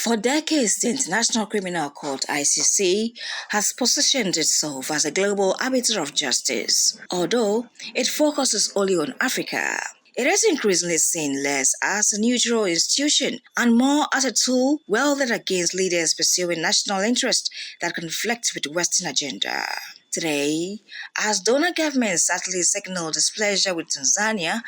For decades, the International Criminal Court (ICC) has positioned itself as a global arbiter of justice, although it focuses only on Africa. It is increasingly seen less as a neutral institution and more as a tool wielded against leaders pursuing national interests that conflict with the Western agenda. Today, as donor governments subtly signal displeasure with Tanzania,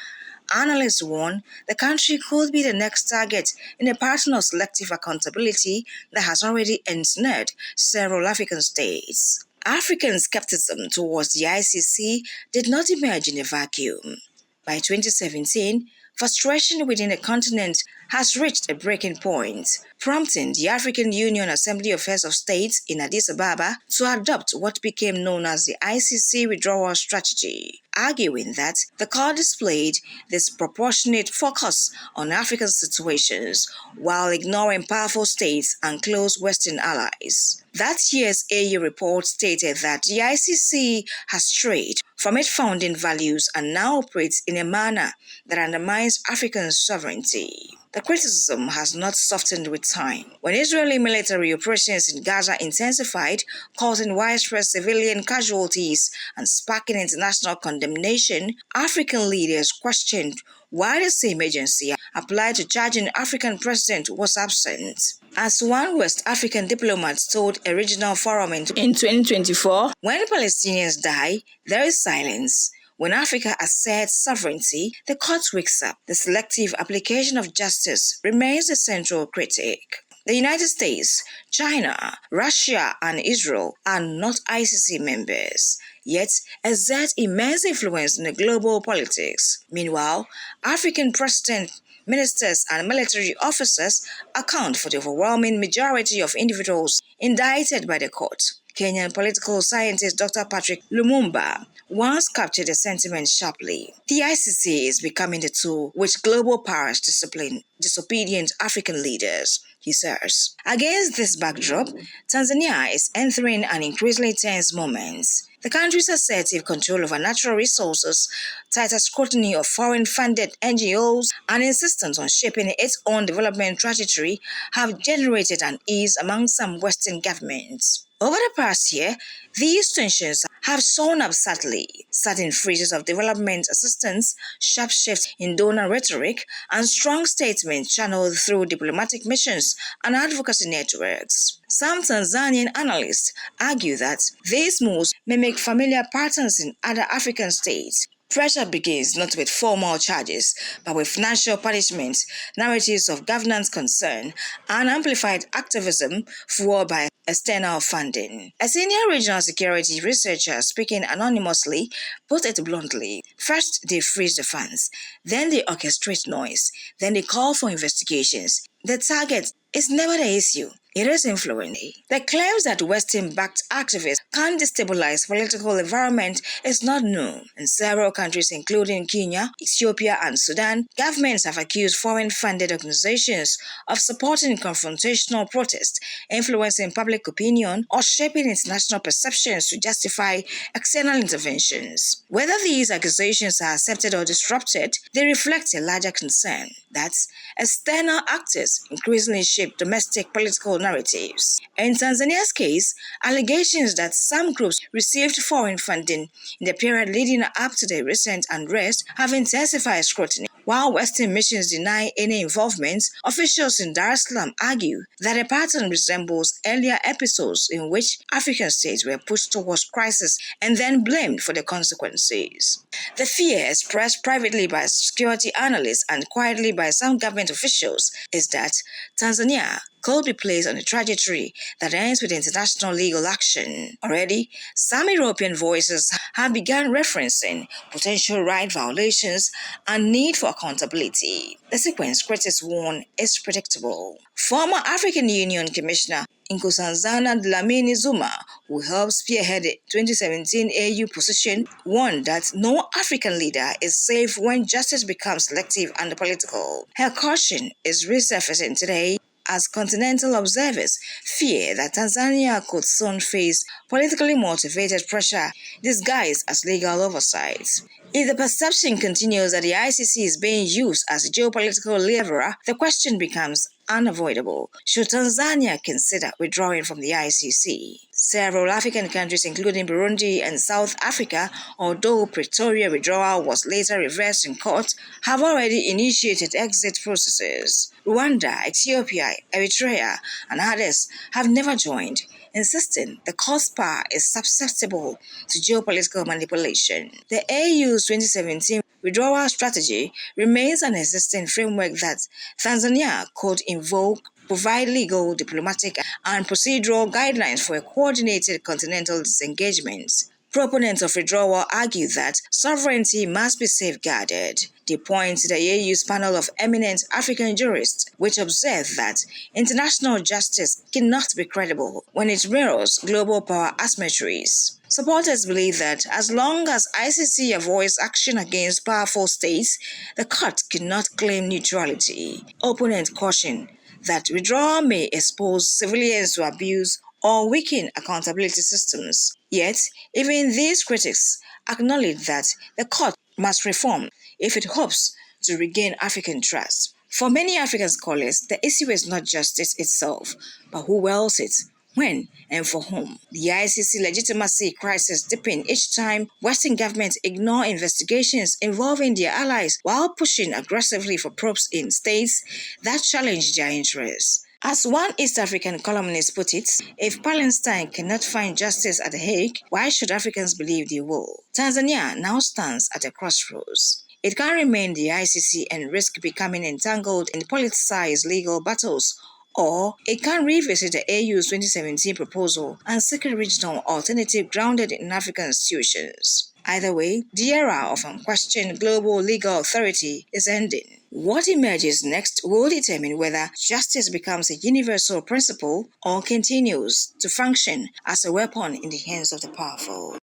analysts warn the country could be the next target in a pattern of selective accountability that has already ensnared several African states. African skepticism towards the ICC did not emerge in a vacuum. By 2017, frustration within the continent has reached a breaking point, prompting the African Union Assembly of Heads of States in Addis Ababa to adopt what became known as the ICC withdrawal strategy, arguing that the court displayed disproportionate focus on African situations while ignoring powerful states and close Western allies. That year's AU report stated that the ICC has strayed from its founding values and now operates in a manner that undermines African sovereignty. The criticism has not softened with time. When Israeli military operations in Gaza intensified, causing widespread civilian casualties and sparking international condemnation, African leaders questioned why the same agency applied to charging African president was absent. As one West African diplomat told a regional forum in 2024, when Palestinians die, there is silence. When Africa asserts sovereignty, the court wakes up. The selective application of justice remains the central critic. The United States, China, Russia, and Israel are not ICC members, yet exert immense influence in the global politics. Meanwhile, African presidents, ministers, and military officers account for the overwhelming majority of individuals indicted by the court. Kenyan political scientist Dr. Patrick Lumumba once captured the sentiment sharply. The ICC is becoming the tool which global powers discipline disobedient African leaders, he says. Against this backdrop, Tanzania is entering an increasingly tense moment. The country's assertive control over natural resources, tighter scrutiny of foreign-funded NGOs, and insistence on shaping its own development trajectory have generated unease among some Western governments. Over the past year, these tensions have shown up subtly. Sudden freezes of development assistance, sharp shifts in donor rhetoric, and strong statements channeled through diplomatic missions and advocacy networks. Some Tanzanian analysts argue that these moves mimic familiar patterns in other African states. Pressure begins not with formal charges, but with financial punishment, narratives of governance concern, and amplified activism fueled by external funding. A senior regional security researcher speaking anonymously put it bluntly: first they freeze the funds, then they orchestrate noise, then they call for investigations. The target is never the issue. It is influence. The claims that Western-backed activists can destabilize political environment is not new. In several countries, including Kenya, Ethiopia, and Sudan, governments have accused foreign-funded organizations of supporting confrontational protests, influencing public opinion, or shaping international perceptions to justify external interventions. Whether these accusations are accepted or disrupted, they reflect a larger concern that external actors increasingly shape domestic political narratives. In Tanzania's case, allegations that some groups received foreign funding in the period leading up to the recent unrest have intensified scrutiny. While Western missions deny any involvement, officials in Dar es Salaam argue that the pattern resembles earlier episodes in which African states were pushed towards crisis and then blamed for the consequences. The fear expressed privately by security analysts and quietly by some government officials is that Tanzania could be placed on a trajectory that ends with international legal action. Already, some European voices have begun referencing potential right violations and need for accountability. The sequence, critics warn, is predictable. Former African Union Commissioner Nkosazana Dlamini Zuma, who helped spearhead the 2017 AU position, warned that no African leader is safe when justice becomes selective and political. Her caution is resurfacing today as continental observers fear that Tanzania could soon face politically motivated pressure disguised as legal oversight. If the perception continues that the ICC is being used as a geopolitical leveler, the question becomes unavoidable. Should Tanzania consider withdrawing from the ICC? Several African countries, including Burundi and South Africa, although Pretoria withdrawal was later reversed in court, have already initiated exit processes. Rwanda, Ethiopia, Eritrea, and others have never joined, insisting the court's power is susceptible to geopolitical manipulation. The AU's 2017 withdrawal strategy remains an existing framework that Tanzania could invoke, provide legal, diplomatic, and procedural guidelines for a coordinated continental disengagement. Proponents of withdrawal argue that sovereignty must be safeguarded. They point to the AU's panel of eminent African jurists, which observe that international justice cannot be credible when it mirrors global power asymmetries. Supporters believe that as long as ICC avoids action against powerful states, the court cannot claim neutrality. Opponents caution that withdrawal may expose civilians to abuse or weaken accountability systems. Yet, even these critics acknowledge that the court must reform if it hopes to regain African trust. For many African scholars, the issue is not justice itself, but who wields it, when, and for whom. The ICC legitimacy crisis deepens each time Western governments ignore investigations involving their allies while pushing aggressively for probes in states that challenge their interests. As one East African columnist put it, if Palestine cannot find justice at The Hague, why should Africans believe they will? Tanzania now stands at a crossroads. It can remain the ICC and risk becoming entangled in politicized legal battles, or it can revisit the AU's 2017 proposal and seek a regional alternative grounded in African institutions. Either way, the era of unquestioned global legal authority is ending. What emerges next will determine whether justice becomes a universal principle or continues to function as a weapon in the hands of the powerful.